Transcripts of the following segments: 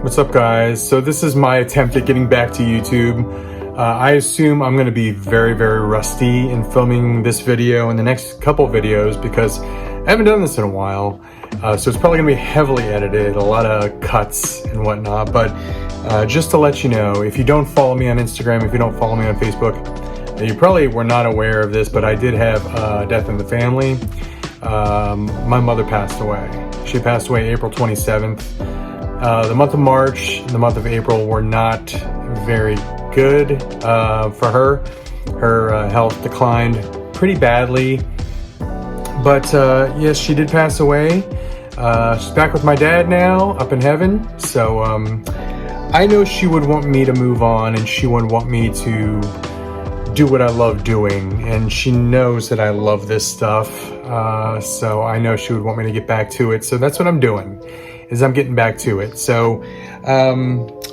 What's up, guys? So this is my attempt at getting back to YouTube. I assume I'm going to be very rusty in filming this video and the next couple videos because I haven't done this in a while. So it's probably going to be heavily edited, a lot of cuts and whatnot. But just to let you know, if you don't follow me on Instagram, if you don't follow me on Facebook, you probably were not aware of this, but I did have death in the family. My mother passed away. She passed away April 27th. The month of March and the month of April were not very good for her. Her health declined pretty badly. But yes, she did pass away. She's back with my dad now, up in heaven. So I know she would want me to move on, and she would want me to do what I love doing. And she knows that I love this stuff. So I know she would want me to get back to it. So that's what I'm doing, is I'm getting back to it. So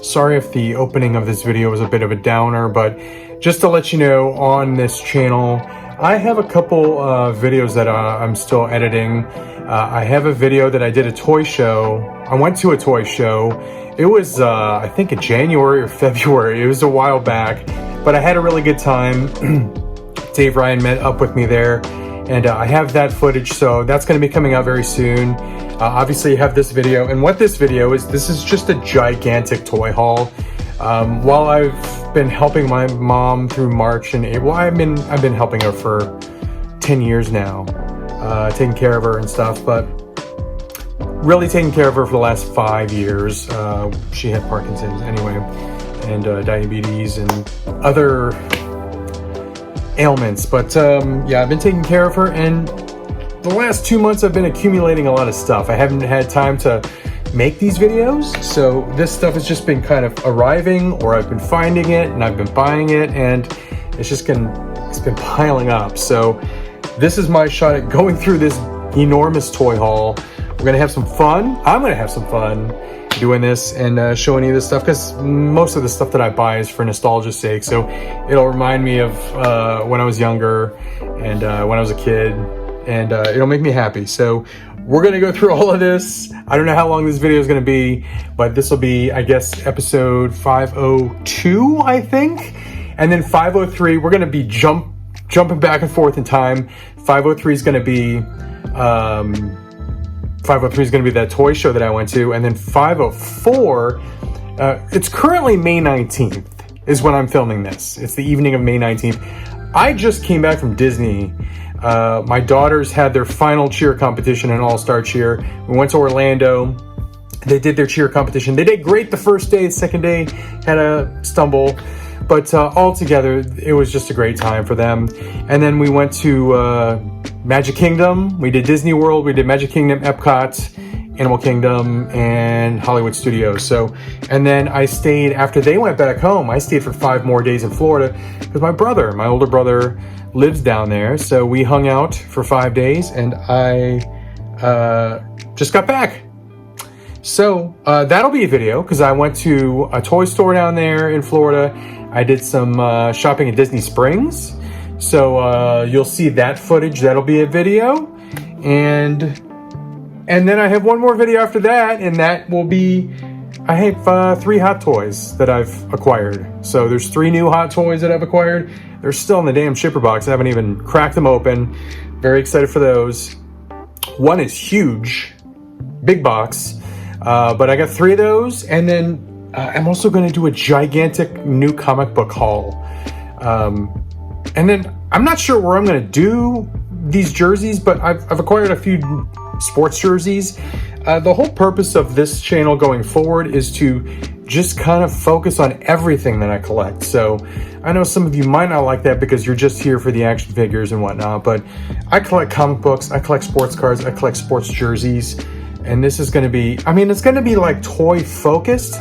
sorry if the opening of this video was a bit of a downer, but just to let you know, on this channel I have a couple videos that I'm still editing. I have a video that I did a toy show. I went to a toy show. It was I think in January or February. It was a while back, but I had a really good time. Dave Ryan met up with me there, and I have that footage, so that's going to be coming out very soon. Obviously, you have this video, and what this video is, this is just a gigantic toy haul. While I've been helping my mom through March and April, I've been helping her for 10 years now, taking care of her and stuff, but really taking care of her for the last 5 years. She had Parkinson's anyway, and diabetes and other ailments, but yeah, I've been taking care of her, and the last 2 months I've been accumulating a lot of stuff. I haven't had time to make these videos, so this stuff has just been kind of arriving, or I've been finding it and I've been buying it, and it's been piling up. So this is my shot at going through this enormous toy haul. We're gonna have some fun. I'm gonna have some fun doing this and showing you this stuff, because most of the stuff that I buy is for nostalgia's sake. So it'll remind me of when I was younger and when I was a kid, and it'll make me happy. So we're gonna go through all of this. I don't know how long this video is gonna be, but this will be, I guess, episode 502, I think. And then 503, we're gonna be jumping back and forth in time. 503 is gonna be 503 is gonna be that toy show that I went to, and then 504, it's currently May 19th is when I'm filming this. It's the evening of May 19th. I just came back from Disney. My daughters had their final cheer competition in All-Star Cheer. We went to Orlando. They did their cheer competition. They did great the first day. The second day had a stumble. But all together, it was just a great time for them. And then we went to Magic Kingdom. We did Disney World. We did Magic Kingdom, Epcot, Animal Kingdom, and Hollywood Studios. So, and then I stayed, after they went back home, I stayed for 5 more days in Florida because my older brother, lives down there. So we hung out for 5 days, and I just got back. So that'll be a video, because I went to a toy store down there in Florida. I did some shopping at Disney Springs. So you'll see that footage. That'll be a video. And then I have one more video after that, and that will be, I have 3 hot toys that I've acquired. So there's 3 new hot toys that I've acquired. They're still in the damn shipper box. I haven't even cracked them open. Very excited for those. One is huge, big box, but I got 3 of those. And then I'm also going to do a gigantic new comic book haul. And then I'm not sure where I'm going to do these jerseys, but I've acquired a few sports jerseys. The whole purpose of this channel going forward is to just kind of focus on everything that I collect. So I know some of you might not like that because you're just here for the action figures and whatnot, but I collect comic books, I collect sports cards, I collect sports jerseys, and this is going to be, I mean, it's going to be like toy focused,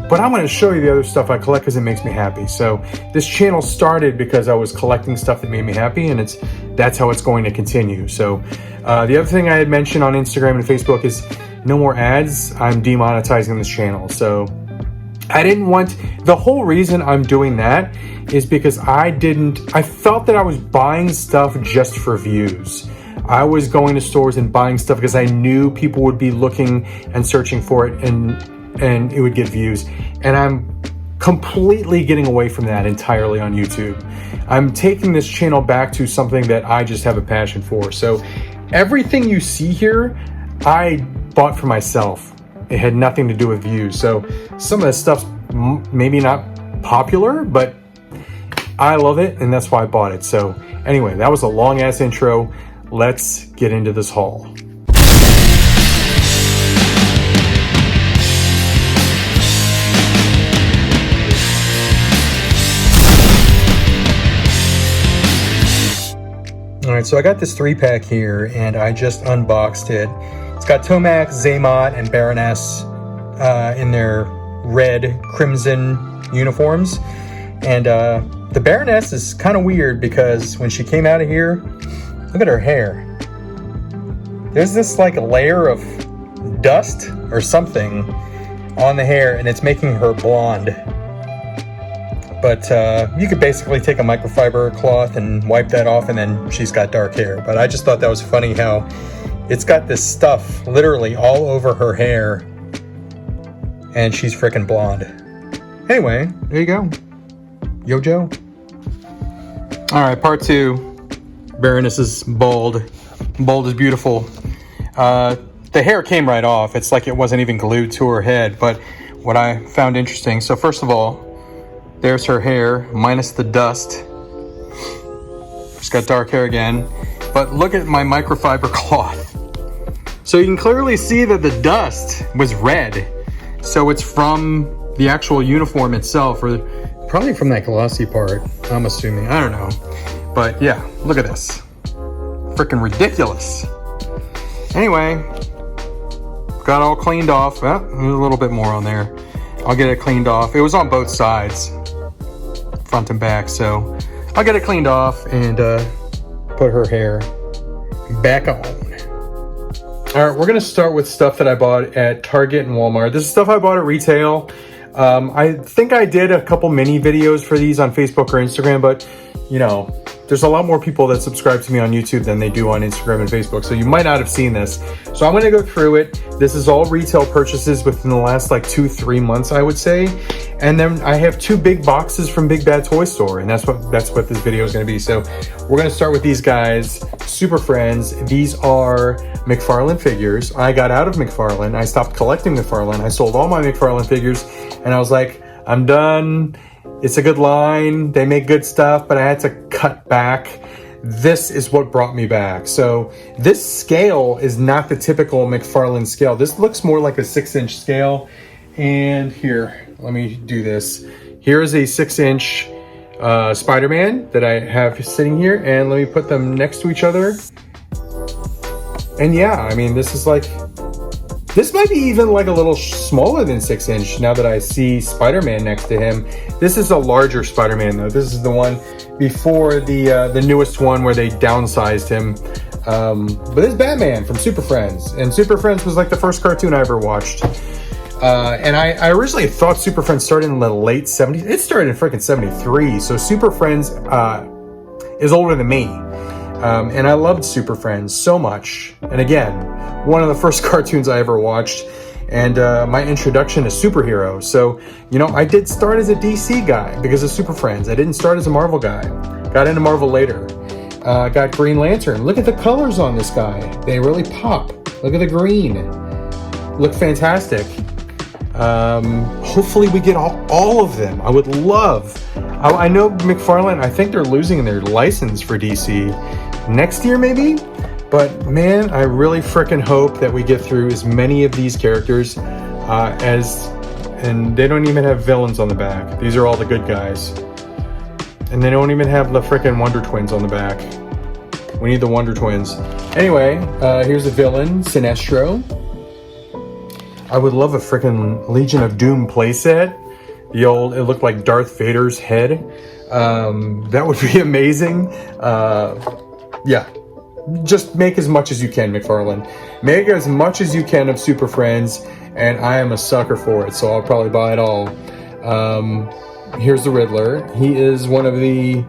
but I'm going to show you the other stuff I collect because it makes me happy. So this channel started because I was collecting stuff that made me happy, and that's how it's going to continue. So the other thing I had mentioned on Instagram and Facebook is no more ads. I'm demonetizing this channel. So I didn't want, the whole reason I'm doing that is because I felt that I was buying stuff just for views. I was going to stores and buying stuff because I knew people would be looking and searching for it, and and it would get views. And I'm completely getting away from that entirely on YouTube. I'm taking this channel back to something that I just have a passion for. So everything you see here, I bought for myself. It had nothing to do with views. So some of this stuff's maybe not popular, but I love it, and that's why I bought it. So anyway, that was a long ass intro. Let's get into this haul. All right, so I got this 3-pack here, and I just unboxed it. It's got Tomac, Zaymot, and Baroness in their red crimson uniforms. And the Baroness is kind of weird because when she came out of here, look at her hair. There's this like a layer of dust or something on the hair, and it's making her blonde. But you could basically take a microfiber cloth and wipe that off, and then she's got dark hair. But I just thought that was funny how it's got this stuff literally all over her hair, and she's freaking blonde. Anyway, there you go. Yo, Joe. All right, part 2. Baroness is bald. Bald is beautiful. The hair came right off. It's like it wasn't even glued to her head. But what I found interesting, so first of all, there's her hair, minus the dust. She's got dark hair again. But look at my microfiber cloth. So you can clearly see that the dust was red. So it's from the actual uniform itself, or probably from that glossy part, I'm assuming. I don't know. But yeah, look at this. Freaking ridiculous. Anyway, got all cleaned off. Oh, there's a little bit more on there. I'll get it cleaned off. It was on both sides, front and back, so I'll get it cleaned off and put her hair back on. All right, we're gonna start with stuff that I bought at Target and Walmart. This is stuff I bought at retail. I think I did a couple mini videos for these on Facebook or Instagram, but you know, there's a lot more people that subscribe to me on YouTube than they do on Instagram and Facebook, so you might not have seen this. So I'm gonna go through it. This is all retail purchases within the last like 2-3 months, I would say. And then I have 2 big boxes from Big Bad Toy Store, and that's what this video is gonna be. So we're gonna start with these guys, Super Friends. These are McFarlane figures. I got out of McFarlane. I stopped collecting McFarlane. I sold all my McFarlane figures, and I was like, I'm done. It's a good line. They make good stuff, but I had to cut back. This is what brought me back. So this scale is not the typical McFarlane scale. This looks more like a 6-inch scale. And here, let me do this. Here is a 6-inch Spider-Man that I have sitting here, and let me put them next to each other. And yeah, I mean, this might be even like a little smaller than 6-inch now that I see Spider-Man next to him. This is a larger Spider-Man though. This is the one before the newest one where they downsized him. But this is Batman from Super Friends. And Super Friends was like the first cartoon I ever watched. And I originally thought Super Friends started in the late 70s. It started in freaking 73. So Super Friends is older than me. And I loved Super Friends so much. And again, one of the first cartoons I ever watched, and my introduction to superheroes. So, you know, I did start as a DC guy because of Super Friends. I didn't start as a Marvel guy. Got into Marvel later. Got Green Lantern. Look at the colors on this guy. They really pop. Look at the green. Look fantastic. Hopefully we get all of them. I would love. I know McFarlane, I think they're losing their license for DC next year maybe, but man, I really freaking hope that we get through as many of these characters and they don't even have villains on the back. These are all the good guys, and they don't even have the freaking Wonder Twins on the back. We need the Wonder Twins. Anyway, here's a villain, Sinestro. I would love a freaking Legion of Doom playset. It looked like Darth Vader's head. That would be amazing. Yeah, just make as much as you can, McFarlane. Make as much as you can of Super Friends, and I am a sucker for it, so I'll probably buy it all. Here's the Riddler. He is one of the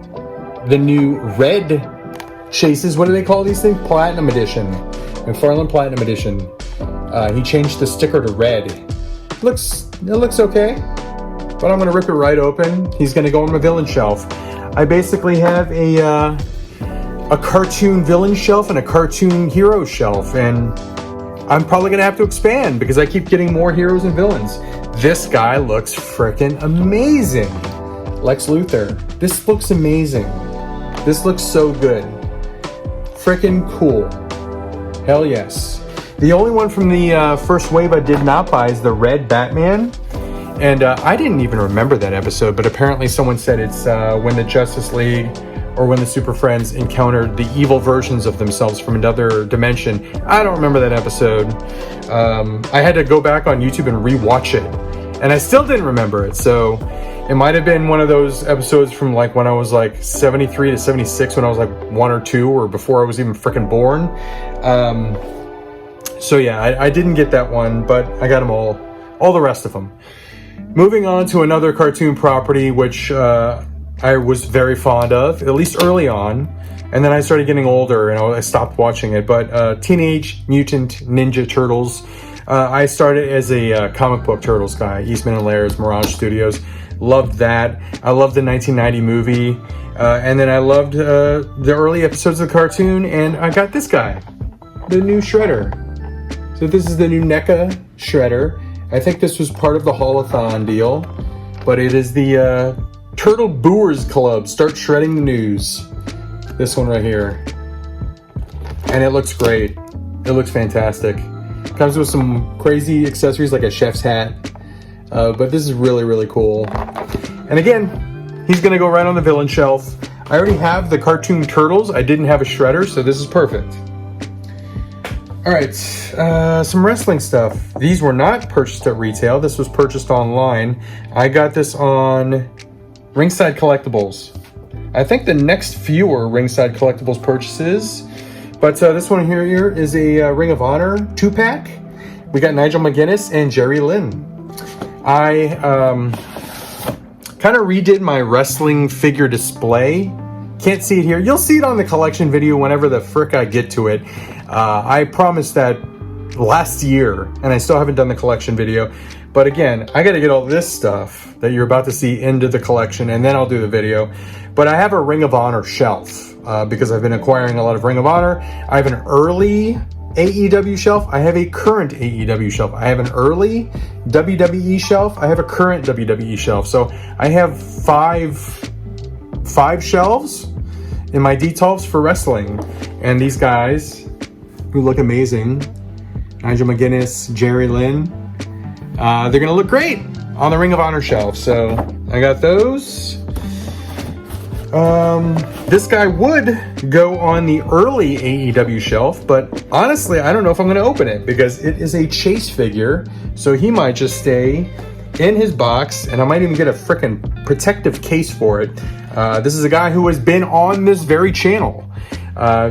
new red chases. What do they call these things? Platinum Edition. McFarlane Platinum Edition. He changed the sticker to red. it looks okay, but I'm gonna rip it right open. He's gonna go on my villain shelf. I basically have a cartoon villain shelf and a cartoon hero shelf, and I'm probably gonna have to expand because I keep getting more heroes and villains. This guy looks freaking amazing. Lex Luthor. This looks amazing. This looks so good. Freaking cool. Hell yes. The only one from the first wave I did not buy is the Red Batman. And I didn't even remember that episode, but apparently someone said it's when the Justice League or when the Super Friends encountered the evil versions of themselves from another dimension. I don't remember that episode. I had to go back on YouTube and rewatch it, and I still didn't remember it. So it might have been one of those episodes from like when I was like 73 to 76, when I was like 1 or 2, or before I was even freaking born. So yeah, I didn't get that one, but I got them all the rest of them. Moving on to another cartoon property, which I was very fond of, at least early on, and then I started getting older and I stopped watching it. But Teenage Mutant Ninja Turtles, I started as a comic book Turtles guy, Eastman and Laird's, Mirage Studios. Loved that. I loved the 1990 movie, and then I loved the early episodes of the cartoon, and I got this guy, the new Shredder. So this is the new NECA Shredder. I think this was part of the Haulathon deal, but it is the Turtle Booers Club. Start shredding the news. This one right here. And it looks great. It looks fantastic. Comes with some crazy accessories like a chef's hat. But this is really, really cool. And again, he's going to go right on the villain shelf. I already have the cartoon turtles. I didn't have a shredder, so this is perfect. Alright, some wrestling stuff. These were not purchased at retail. This was purchased online. I got this on Ringside Collectibles. I think the next few are Ringside Collectibles purchases. But this one here is a Ring of Honor 2-pack. We got Nigel McGuinness and Jerry Lynn. I kind of redid my wrestling figure display. Can't see it here. You'll see it on the collection video whenever the frick I get to it. I promised that last year, and I still haven't done the collection video. But again, I got to get all this stuff that you're about to see into the collection, and then I'll do the video. But I have a Ring of Honor shelf because I've been acquiring a lot of Ring of Honor. I have an early AEW shelf. I have a current AEW shelf. I have an early WWE shelf. I have a current WWE shelf. So I have five shelves in my D12s for wrestling. And these guys who look amazing, Nigel McGuinness, Jerry Lynn, they're going to look great on the Ring of Honor shelf. So I got those. This guy would go on the early AEW shelf, but honestly, I don't know if I'm going to open it because it is a Chase figure, so he might just stay in his box, and I might even get a frickin' protective case for it. This is a guy who has been on this very channel,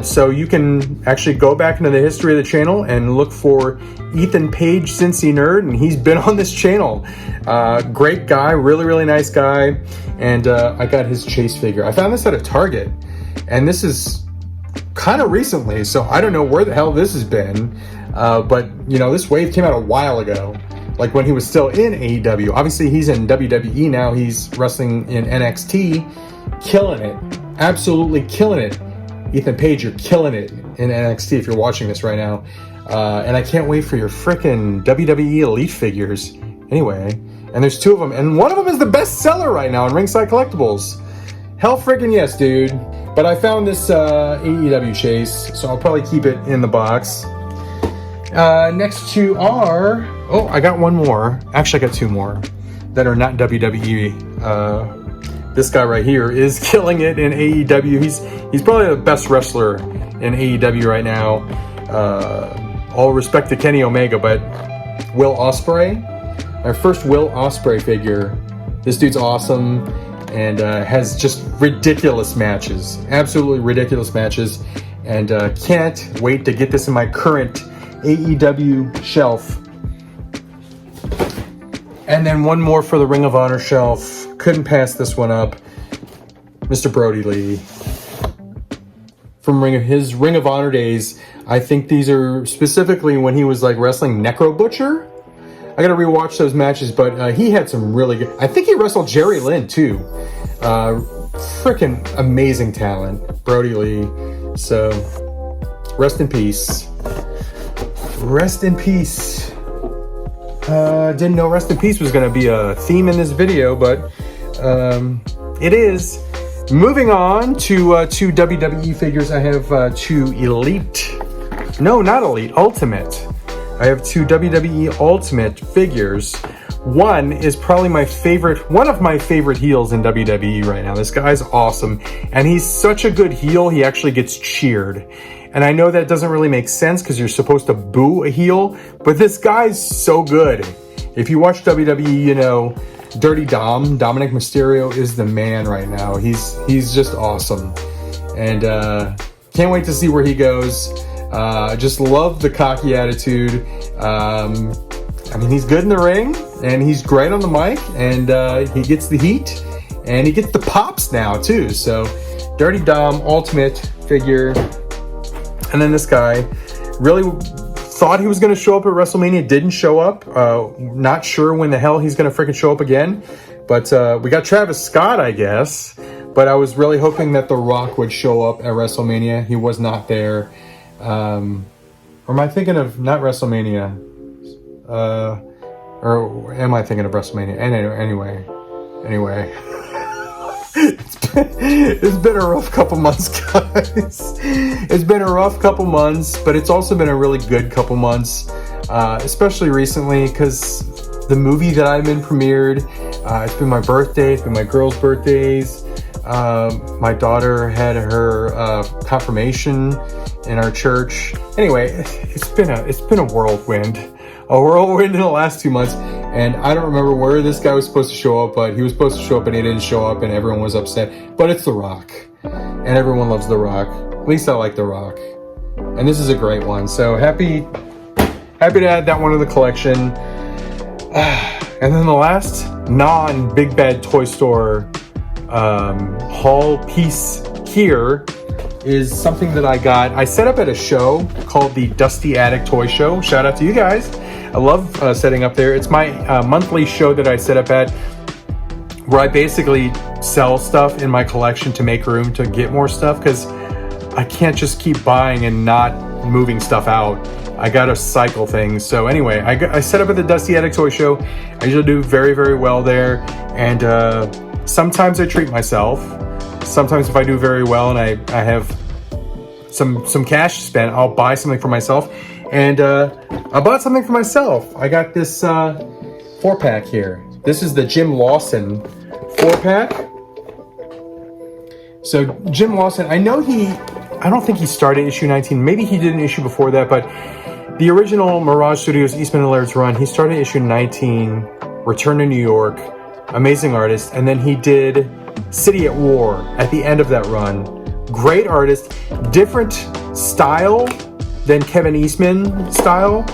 so you can actually go back into the history of the channel and look for Ethan Page, Cincy Nerd, and he's been on this channel. Great guy, really, really nice guy. And I got his Chase figure. I found this at a Target, and this is kind of recently, so I don't know where the hell this has been. But, you know, this wave came out a while ago, like when he was still in AEW. Obviously, he's in WWE now. He's wrestling in NXT, killing it. Absolutely killing it. Ethan Page, you're killing it in NXT if you're watching this right now. And I can't wait for your frickin' WWE Elite figures. Anyway, and there's 2 of them, and one of them is the best seller right now in Ringside Collectibles. Hell frickin' yes, dude. But I found this AEW Chase, so I'll probably keep it in the box. Next 2 are... Oh, I got one more. Actually, I got 2 more that are not WWE. This guy right here is killing it in AEW. He's probably the best wrestler in AEW right now. All respect to Kenny Omega, but Will Ospreay, our first Will Ospreay figure. This dude's awesome and has just ridiculous matches, absolutely ridiculous matches, and can't wait to get this in my current AEW shelf. And then one more for the Ring of Honor shelf. Couldn't pass this one up. Mr. Brody Lee. From his Ring of Honor days. I think these are specifically when he was like wrestling Necro Butcher. I gotta rewatch those matches, but he had some really good. I think he wrestled Jerry Lynn too. Freaking amazing talent, Brody Lee. So, rest in peace. Rest in peace. Didn't know rest in peace was gonna be a theme in this video, but it is. Moving on to two WWE figures, I have two Elite. No, not Elite, Ultimate. I have two WWE Ultimate figures. One is probably one of my favorite heels in WWE right now. This guy's awesome, and he's such a good heel, he actually gets cheered. And I know that doesn't really make sense because you're supposed to boo a heel, but this guy's so good. If you watch WWE, you know, Dirty Dom, Dominic Mysterio is the man right now. He's just awesome. And can't wait to see where he goes. Just love the cocky attitude. I mean, he's good in the ring, and he's great on the mic, and he gets the heat, and he gets the pops now, too. So, Dirty Dom, Ultimate figure. And then this guy, really thought he was going to show up at WrestleMania, didn't show up. Not sure when the hell he's going to freaking show up again. But we got Travis Scott, I guess. But I was really hoping that The Rock would show up at WrestleMania. He was not there. Or am I thinking of not WrestleMania? Or am I thinking of WrestleMania? Anyway. It's been a rough couple months, guys. It's been a rough couple months, but it's also been a really good couple months, especially recently because the movie that I'm in premiered. It's been my birthday. It's been my girls' birthdays. My daughter had her confirmation in our church. Anyway, it's been a whirlwind in the last 2 months. And I don't remember where this guy was supposed to show up, but he was supposed to show up and he didn't show up and everyone was upset. But it's The Rock. And everyone loves The Rock. At least I like The Rock. And this is a great one. So happy to add that one to the collection. And then the last non-Big Bad Toy Store haul piece here is something that I got. I set up at a show called the Dusty Attic Toy Show. Shout out to you guys. I love setting up there. It's my monthly show that I set up at, where I basically sell stuff in my collection to make room to get more stuff, because I can't just keep buying and not moving stuff out. I gotta cycle things. So anyway, I set up at the Dusty Attic Toy Show. I usually do very, very well there. And sometimes I treat myself. Sometimes if I do very well and I have some cash to spend, I'll buy something for myself. And I bought something for myself. I got this 4-pack here. This is the Jim Lawson 4-pack. So Jim Lawson, I don't think he started issue 19. Maybe he did an issue before that, but the original Mirage Studios Eastman and Laird's run, he started issue 19, Return to New York, amazing artist, and then he did City at War at the end of that run. Great artist, different style than Kevin Eastman style.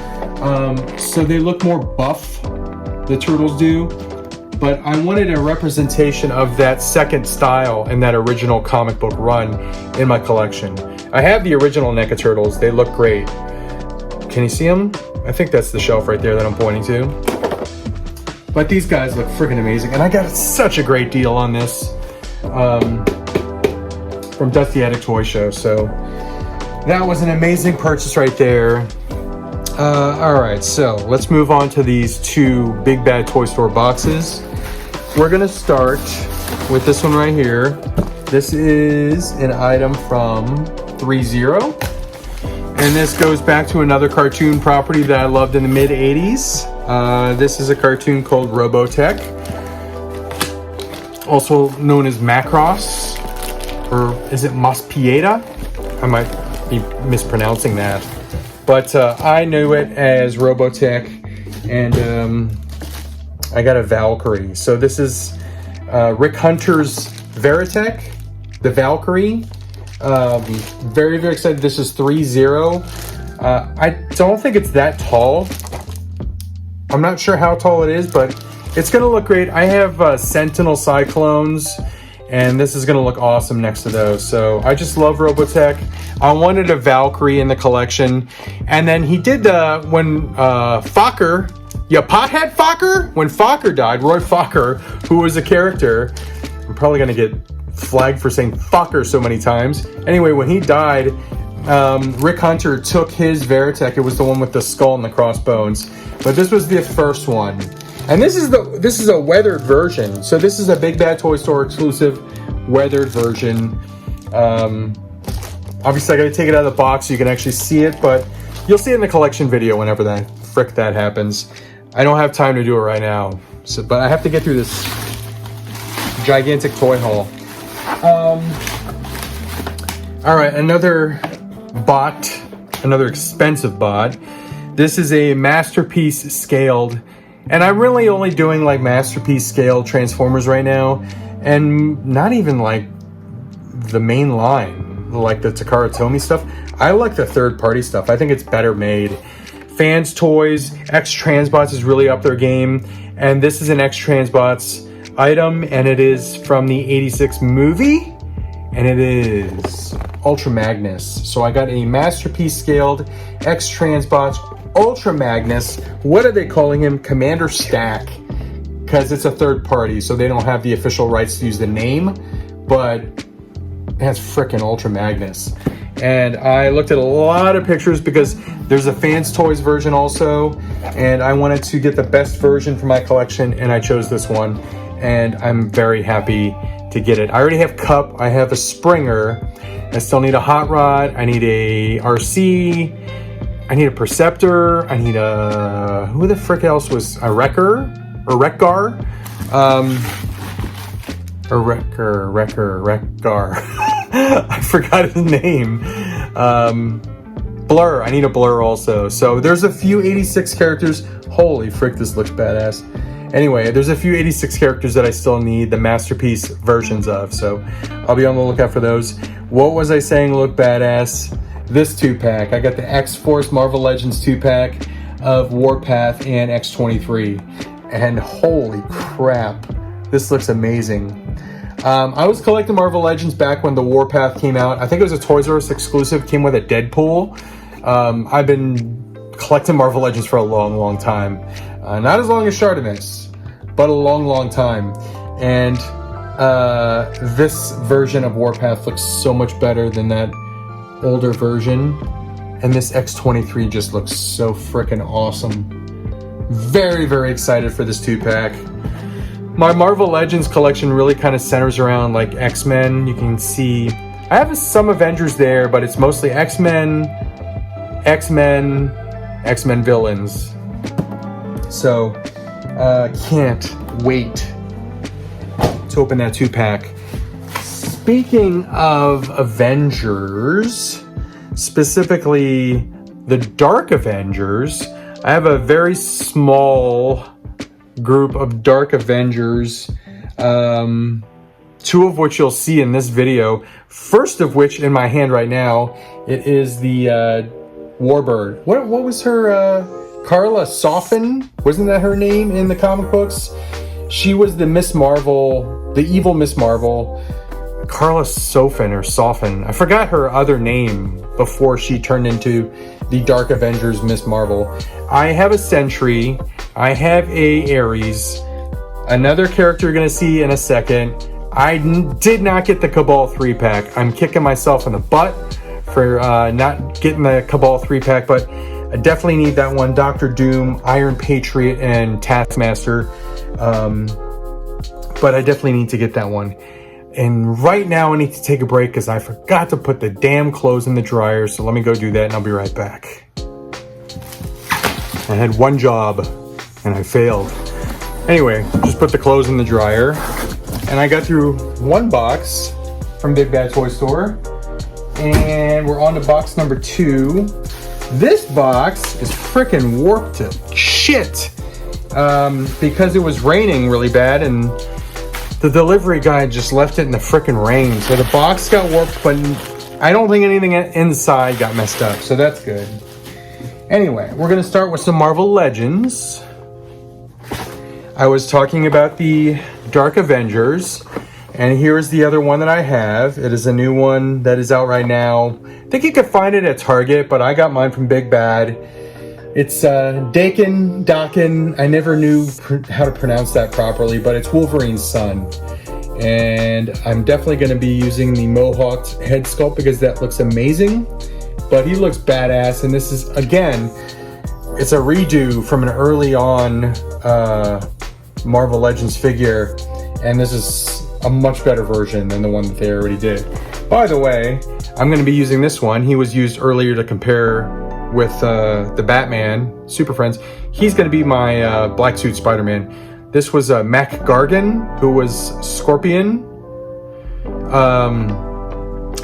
So they look more buff, the Turtles do. But I wanted a representation of that second style and that original comic book run in my collection. I have the original NECA Turtles. They look great. Can you see them? I think that's the shelf right there that I'm pointing to. But these guys look freaking amazing. And I got such a great deal on this from Dusty Attic Toy Show. So that was an amazing purchase right there. Alright, so let's move on to these two Big Bad Toy Store boxes. We're going to start with this one right here. This is an item from 3-0. And this goes back to another cartoon property that I loved in the mid-80s. This is a cartoon called Robotech, also known as Macross, or is it Mospieta? I might be mispronouncing that. But I knew it as Robotech, and I got a Valkyrie. So this is Rick Hunter's Veritech, the Valkyrie. Very, very excited. This is 3-0. I don't think it's that tall. I'm not sure how tall it is, but it's going to look great. I have Sentinel Cyclones, and this is going to look awesome next to those. So I just love Robotech. I wanted a Valkyrie in the collection. And then he did when Fokker, You pothead Fokker? When Fokker died, Roy Fokker, who was a character, I'm probably going to get flagged for saying Fokker so many times. Anyway, when he died, Rick Hunter took his Veritech. It was the one with the skull and the crossbones. But this was the first one. And this is a weathered version. So this is a Big Bad Toy Store exclusive weathered version. Obviously, I got to take it out of the box so you can actually see it, but you'll see it in the collection video whenever that happens. I don't have time to do it right now, but I have to get through this gigantic toy haul. All right, another expensive bot. This is a Masterpiece scaled, and I'm really only doing like Masterpiece scaled Transformers right now, and not even like the main line, like the Takara Tomy stuff. I like the third-party stuff. I think it's better made. Fans Toys, X-Transbots is really up their game, and this is an X-Transbots item, and it is from the 86 movie, and it is Ultra Magnus. So I got a Masterpiece scaled X-Transbots Ultra Magnus. What are they calling him? Commander Stack, because it's a third party, so they don't have the official rights to use the name, but that's frickin' Ultra Magnus. And I looked at a lot of pictures because there's a Fans Toys version also, and I wanted to get the best version for my collection, and I chose this one, and I'm very happy to get it. I already have Cup, I have a Springer, I still need a Hot Rod, I need a RC, I need a Perceptor, I need a... who the frick else was... a Wrecker? Or Wreck-Gar? Wreck-Gar. I forgot his name. Blur. I need a Blur also. So there's a few 86 characters. Holy frick, this looks badass. Anyway, there's a few 86 characters that I still need the Masterpiece versions of. So I'll be on the lookout for those. What was I saying looked badass? This 2-pack. I got the X-Force Marvel Legends 2-pack of Warpath and X-23. And holy crap, this looks amazing. I was collecting Marvel Legends back when the Warpath came out. I think it was a Toys R Us exclusive. Came with a Deadpool. I've been collecting Marvel Legends for a long, long time. Not as long as Shartimus, but a long, long time. And this version of Warpath looks so much better than that older version. And this X-23 just looks so freaking awesome. Very, very excited for this 2-pack. My Marvel Legends collection really kind of centers around like X-Men. You can see I have some Avengers there, but it's mostly X-Men villains. So can't wait to open that 2-pack. Speaking of Avengers, specifically the Dark Avengers, I have a very small group of Dark Avengers, 2 of which you'll see in this video. First of which in my hand right now, it is the Warbird. What was her, Carla Sofen? Wasn't that her name in the comic books? She was the Miss Marvel, the evil Miss Marvel. Carla Sofen or Sofen. I forgot her other name before she turned into the Dark Avengers Miss Marvel. I have a Sentry. I have a Ares. Another character you're going to see in a second. I did not get the Cabal 3-pack. I'm kicking myself in the butt for not getting the Cabal 3-pack, but I definitely need that one. Doctor Doom, Iron Patriot, and Taskmaster. But I definitely need to get that one. And right now I need to take a break because I forgot to put the damn clothes in the dryer. So let me go do that and I'll be right back. I had one job and I failed. Anyway, just put the clothes in the dryer. And I got through one box from Big Bad Toy Store. And we're on to box number 2. This box is freaking warped to shit. Because it was raining really bad and the delivery guy just left it in the frickin' rain. So the box got warped, but I don't think anything inside got messed up. So that's good. Anyway, we're going to start with some Marvel Legends. I was talking about the Dark Avengers. And here's the other one that I have. It is a new one that is out right now. I think you could find it at Target, but I got mine from Big Bad. It's Dakin. I never knew how to pronounce that properly, but it's Wolverine's son. And I'm definitely going to be using the Mohawked head sculpt because that looks amazing. But he looks badass, and this is, again, it's a redo from an early on Marvel Legends figure, and this is a much better version than the one that they already did. By the way, I'm going to be using this one. He was used earlier to compare with the Batman, Super Friends. He's going to be my Black Suit Spider-Man. This was Mac Gargan, who was Scorpion.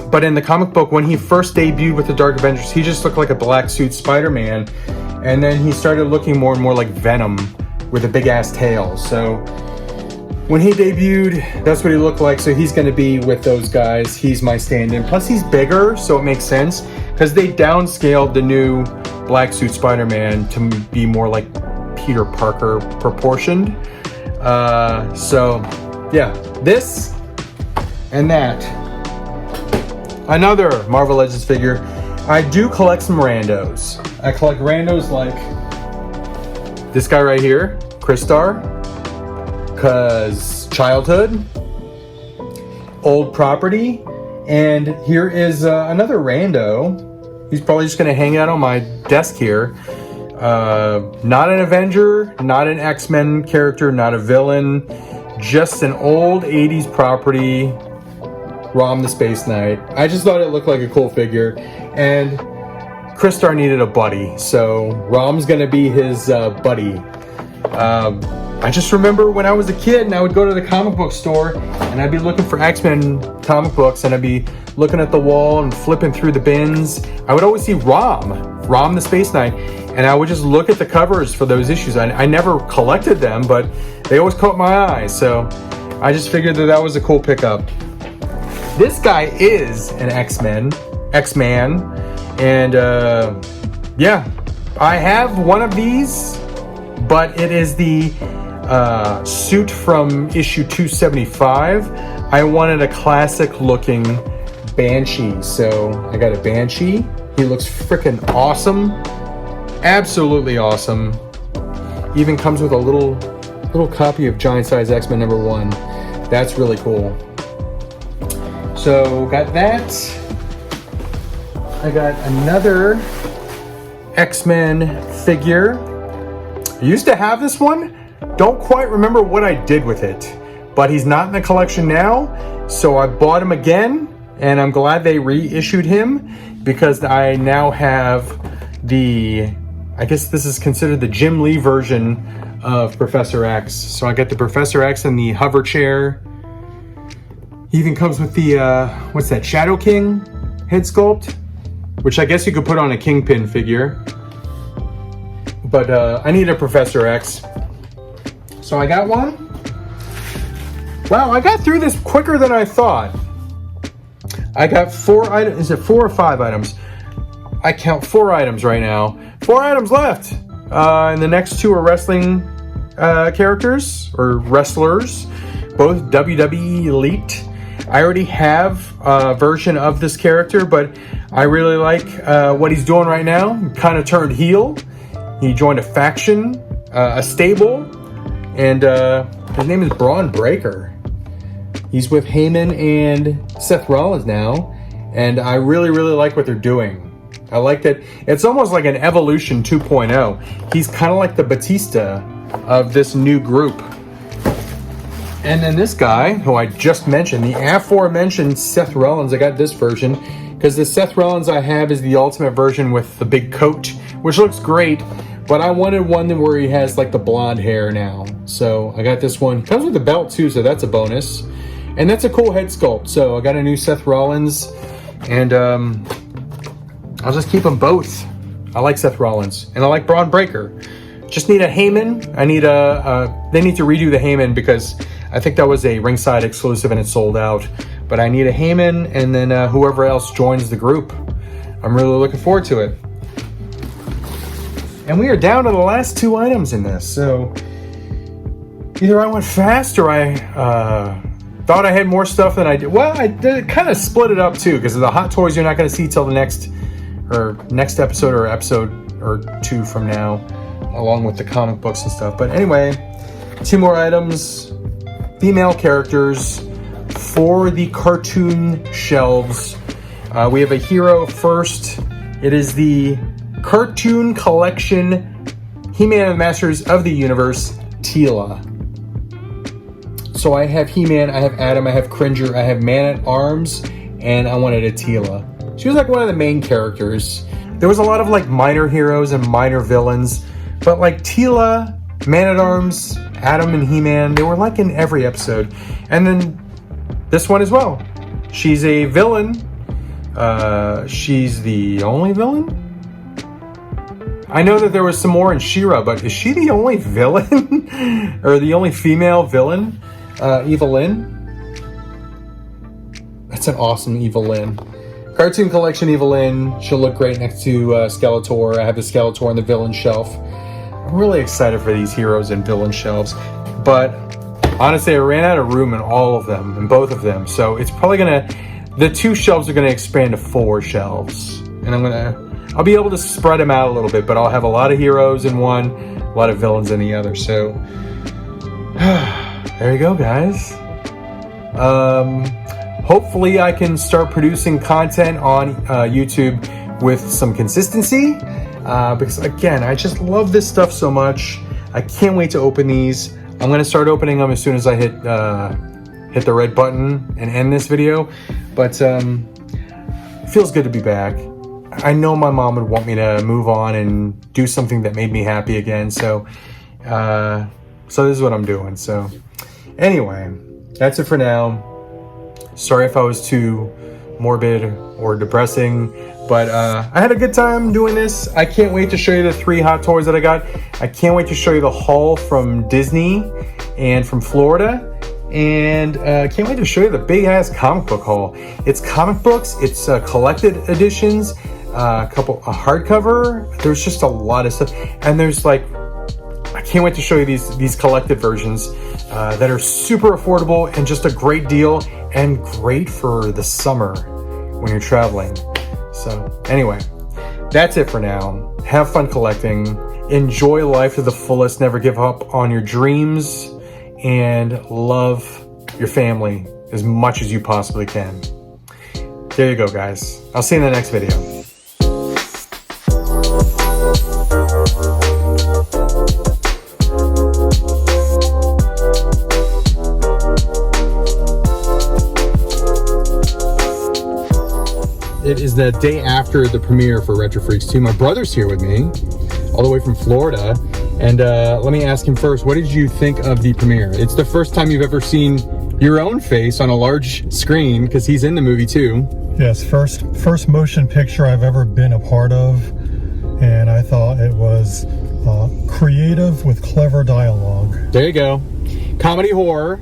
But in the comic book, when he first debuted with the Dark Avengers, he just looked like a Black Suit Spider-Man. And then he started looking more and more like Venom with a big-ass tail. So when he debuted, that's what he looked like. So he's going to be with those guys. He's my stand-in. Plus, he's bigger, so it makes sense. Because they downscaled the new Black Suit Spider-Man to be more like Peter Parker proportioned. So, yeah. This and that. Another Marvel Legends figure. I do collect some randos. I collect randos like this guy right here, Crystar, because childhood, old property, and here is another rando. He's probably just going to hang out on my desk here. Not an Avenger, not an X-Men character, not a villain, just an old 80s property, Rom the Space Knight. I just thought it looked like a cool figure, and Crystar needed a buddy, so Rom's gonna be his buddy. I just remember when I was a kid and I would go to the comic book store and I'd be looking for X-Men comic books and I'd be looking at the wall and flipping through the bins. I would always see Rom the Space Knight, and I would just look at the covers for those issues. I never collected them, but they always caught my eye, so I just figured that was a cool pickup. This guy is an X-Man, and yeah, I have one of these, but it is the suit from issue 275. I wanted a classic looking Banshee, so I got a Banshee. He looks freaking awesome, absolutely awesome. Even comes with a little copy of Giant Size X-Men #1. That's really cool. So got that. I got another X-Men figure. I used to have this one. Don't quite remember what I did with it, but he's not in the collection now, so I bought him again, and I'm glad they reissued him because I now have I guess this is considered the Jim Lee version of Professor X. So I got the Professor X in the hover chair. He even comes with the, what's that, Shadow King head sculpt, which I guess you could put on a Kingpin figure. But I need a Professor X. So I got one. Wow, I got through this quicker than I thought. I got 4 items. Is it 4 or 5 items? I count 4 items right now. 4 items left. And the next 2 are wrestling characters, or wrestlers, both WWE Elite. I already have a version of this character, but I really like what he's doing right now. He kind of turned heel. He joined a faction, a stable, and his name is Braun Breaker. He's with Heyman and Seth Rollins now, and I really, really like what they're doing. I like that. It's almost like an Evolution 2.0. He's kind of like the Batista of this new group. And then this guy, who I just mentioned, the aforementioned Seth Rollins, I got this version, because the Seth Rollins I have is the ultimate version with the big coat, which looks great, but I wanted one where he has like the blonde hair now. So I got this one. Comes with a belt too, so that's a bonus. And that's a cool head sculpt. So I got a new Seth Rollins, and I'll just keep them both. I like Seth Rollins, and I like Braun Breaker. Just need a Heyman. I need they need to redo the Heyman because I think that was a ringside exclusive and it sold out. But I need a Heyman, and then whoever else joins the group. I'm really looking forward to it. And we are down to the last 2 items in this. So either I went fast or I thought I had more stuff than I did. Well, I did kind of split it up too, because the Hot Toys you're not going to see till the next episode or episode or two from now, along with the comic books and stuff. But anyway, 2 more items, female characters for the cartoon shelves. We have a hero first. It is the Cartoon Collection He-Man and the Masters of the Universe, Teela. So I have He-Man, I have Adam, I have Cringer, I have Man-at-Arms, and I wanted a Teela. She was like one of the main characters. There was a lot of like minor heroes and minor villains, but like Teela, Man-at-Arms, Adam, and He-Man, they were like in every episode. And then this one as well. She's a villain. She's the only villain? I know that there was some more in She-Ra, but is she the only villain? Or the only female villain? Evelyn. That's an awesome Evelyn. Cartoon Collection Evelyn. She'll look great next to Skeletor. I have the Skeletor on the villain shelf. I'm really excited for these heroes and villain shelves. But honestly, I ran out of room in all of them, in both of them. So it's probably the 2 shelves are gonna expand to 4 shelves. And I'll be able to spread them out a little bit, but I'll have a lot of heroes in one, a lot of villains in the other. So there you go, guys. Hopefully I can start producing content on YouTube with some consistency, because again, I just love this stuff so much. I can't wait to open these. I'm gonna start opening them as soon as I hit the red button and end this video. But it feels good to be back. I know my mom would want me to move on and do something that made me happy again. So this is what I'm doing. So anyway, that's it for now. Sorry if I was too morbid or depressing, but I had a good time doing this. I can't wait to show you the 3 hot toys that I got. I can't wait to show you the haul from Disney and from Florida. And I can't wait to show you the big ass comic book haul. It's comic books, it's collected editions, a hardcover. There's just a lot of stuff. And there's like, I can't wait to show you these collected versions that are super affordable and just a great deal and great for the summer when you're traveling. So anyway, that's it for now. Have fun collecting. Enjoy life to the fullest. Never give up on your dreams. And love your family as much as you possibly can. There you go, guys. I'll see you in the next video. It is the day after the premiere for Retro Freaks 2. My brother's here with me, all the way from Florida. And let me ask him first, what did you think of the premiere? It's the first time you've ever seen your own face on a large screen, because he's in the movie too. Yes, first motion picture I've ever been a part of. And I thought it was creative with clever dialogue. There you go. Comedy horror.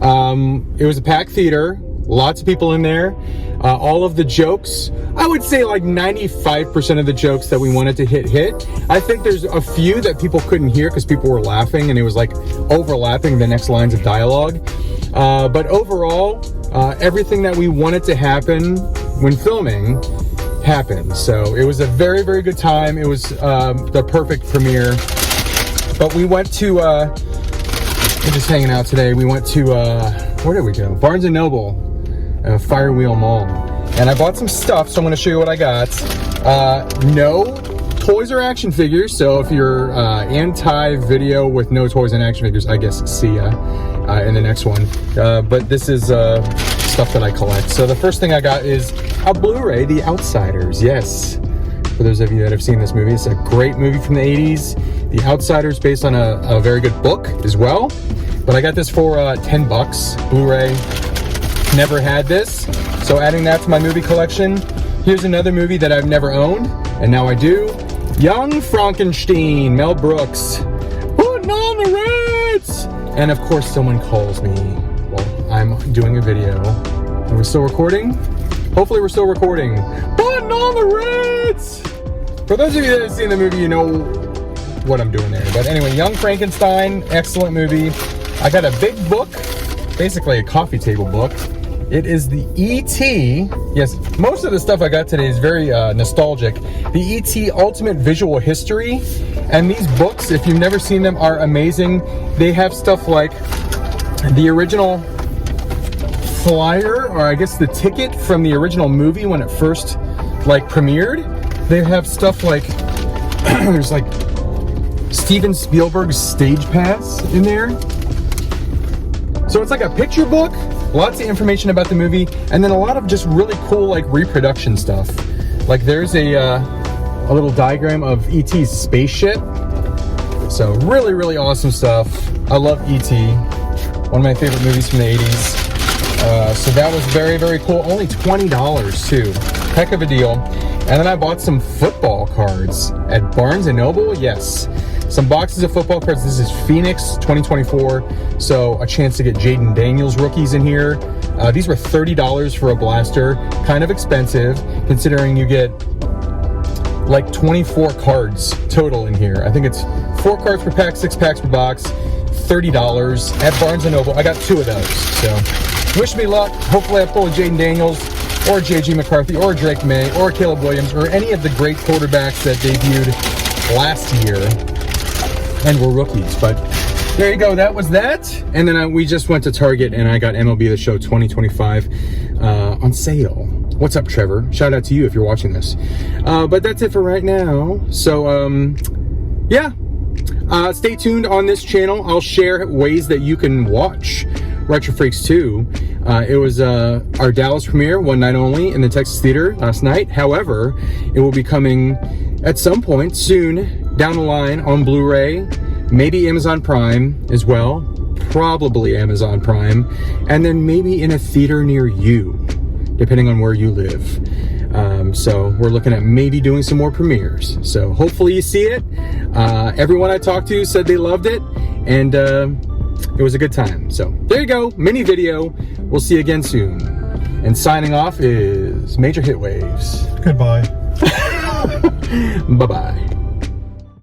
It was a packed theater. Lots of people in there. All of the jokes, I would say like 95% of the jokes that we wanted to hit. I think there's a few that people couldn't hear because people were laughing and it was like overlapping the next lines of dialogue. But overall, everything that we wanted to happen when filming happened. So it was a very, very good time. It was the perfect premiere. But we went to, we're just hanging out today. We went to, where did we go? Barnes & Noble. Firewheel Mall, and I bought some stuff, so I'm going to show you what I got. No toys or action figures, so if you're anti-video with no toys and action figures, I guess see ya in the next one. But this is stuff that I collect. So the first thing I got is a Blu-ray, The Outsiders. Yes, for those of you that have seen this movie, it's a great movie from the 80s. The Outsiders, based on a very good book as well. But I got this for 10 bucks, Blu-ray. Never had this, so adding that to my movie collection. Here's another movie that I've never owned, and now I do. Young Frankenstein, Mel Brooks. Putting on the Ritz! And of course someone calls me while I'm doing a video. Are we still recording? Hopefully we're still recording. Putting on the Ritz! For those of you that have seen the movie, you know what I'm doing there. But anyway, Young Frankenstein, excellent movie. I got a big book, basically a coffee table book. It is the E.T. Yes, most of the stuff I got today is very nostalgic. The E.T. Ultimate Visual History. And these books, if you've never seen them, are amazing. They have stuff like the original flyer, or I guess the ticket from the original movie when it first like premiered. They have stuff like there's like Steven Spielberg's stage pass in there. So it's like a picture book, lots of information about the movie, and then a lot of just really cool like reproduction stuff. Like there's a little diagram of E.T.'s spaceship. So really, really awesome stuff. I love E.T. One of my favorite movies from the 80s. So that was very, very cool. Only $20 too. Heck of a deal. And then I bought some football cards at Barnes & Noble. Yes. Some boxes of football cards. This is Phoenix 2024. So a chance to get Jaden Daniels rookies in here. These were $30 for a blaster. Kind of expensive considering you get like 24 cards total in here. I think it's 4 cards per pack, 6 packs per box, $30 at Barnes & Noble. I got 2 of those. So wish me luck. Hopefully I pull a Jaden Daniels or J.G. McCarthy or Drake May or Caleb Williams or any of the great quarterbacks that debuted last year and were rookies. But there you go. That was that. And then we just went to Target and I got MLB The Show 2025 on sale. What's up, Trevor? Shout out to you if you're watching this. But that's it for right now. So, yeah. Stay tuned on this channel. I'll share ways that you can watch Retro Freaks 2. It was our Dallas premiere, one night only, in the Texas Theater last night. However, it will be coming at some point soon down the line on Blu-ray, maybe Amazon Prime as well, probably Amazon Prime, and then maybe in a theater near you, depending on where you live. So we're looking at maybe doing some more premieres. So hopefully you see it. Everyone I talked to said they loved it, and it was a good time. So there you go, mini video. We'll see you again soon. And signing off is Major Hit Waves. Goodbye. Bye-bye.